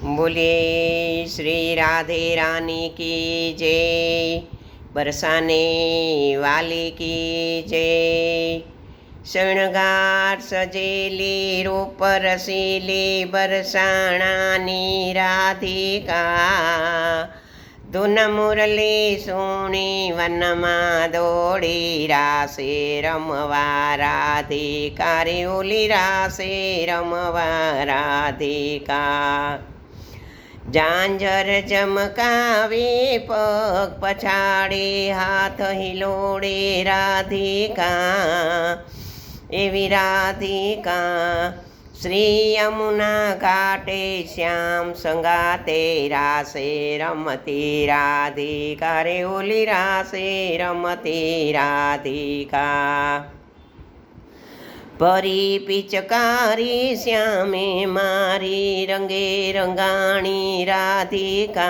बोलिए श्री राधे रानी की जय। बरसाने वाली की जय। शृंगार सजेली रूप रसीली बरसाणानी राधिका। धुन मुरली सुणी वनमा दौड़ी रासे रमवा राधिका रे ओली रासे रमवा राधिका। ઝાંઝર ચમકાવે પગ પછાડે હાથ હિલોડે રાધિકા એવી રાધિકા। શ્રી યમુના ઘાટે શ્યામ સંગાતે રાસે રમતી રાધિકા રે ઓલી રાસે રમતી રાધિકા। ભરી પિચકારી શ્યામે મારી રંગે રંગાણી રાધિકા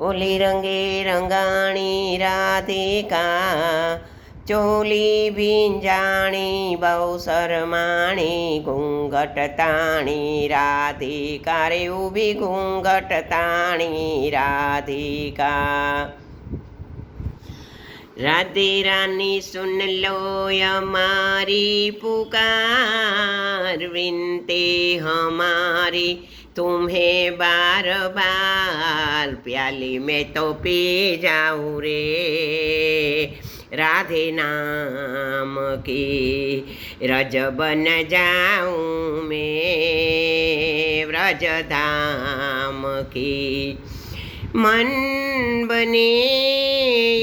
ઓલી રંગે રંગાણી રાધિકા। ચોલી ભીંજાણી બહુ શરમાણી ઘૂંઘટ તાણી રાધિકા રે ઊભી ઘૂંઘટ તાણી રાધિકા। राधे रानी सुन लो हमारी पुकार विनती हमारी तुम्हें बार बार प्याली में तो पी जाऊँ रे राधे नाम की रज बन जाऊँ मैं व्रज धाम की। मन बने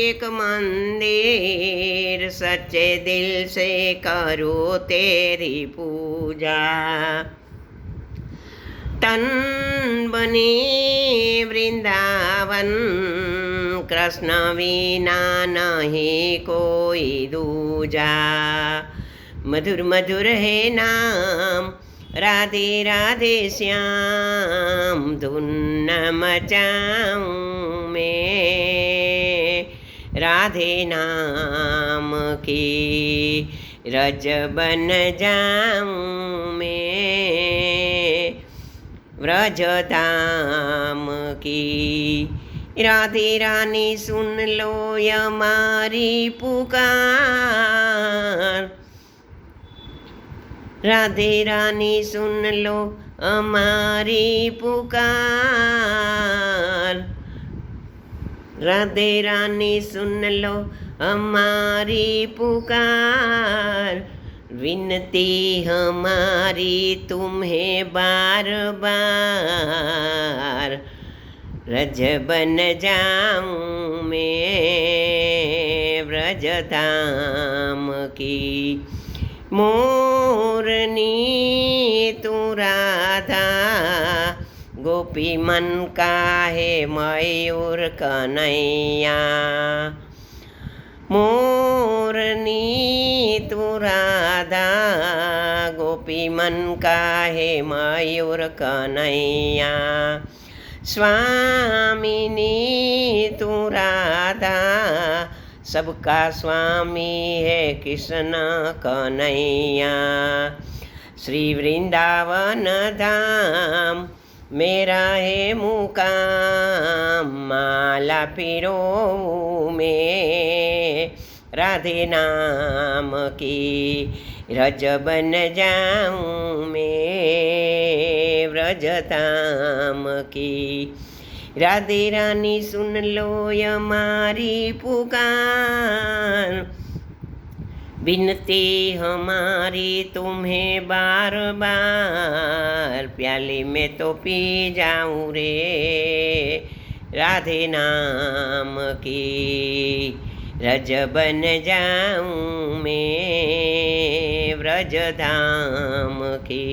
एक मंदिर सच्चे दिल से करो तेरी पूजा। तन बने वृंदावन कृष्ण विना नहीं कोई दूजा। मधुर मधुर है नाम राधे राधे श्याम धुन मचाऊँ मैं राधे नाम की रज बन जाऊँ मैं व्रज धाम की। राधे रानी सुन लो हमारी पुकार राधे रानी सुन लो हमारी पुकार राधे रानी सुन लो हमारी पुकार। विनती हमारी तुम्हें बार बार रज बन जाऊँ मैं व्रज धाम की। मोरनी तू राधा गोपी मन का है मयूर कन्हैया। मोरनी तू राधा गोपी मन का है मयूर कन्हैया। स्वामिनी तू राधा सबका स्वामी है कृष्ण कन्हैया। श्री वृंदावन धाम मेरा है मुकाम माला पिरो में राधे नाम की रज बन जाऊँ मैं व्रज धाम की। राधे रानी सुन लो हमारी पुकार विनती हमारी तुम्हें बार बार प्याली में तो पी जाऊँ रे राधे नाम की रज बन जाऊँ मैं व्रज धाम की।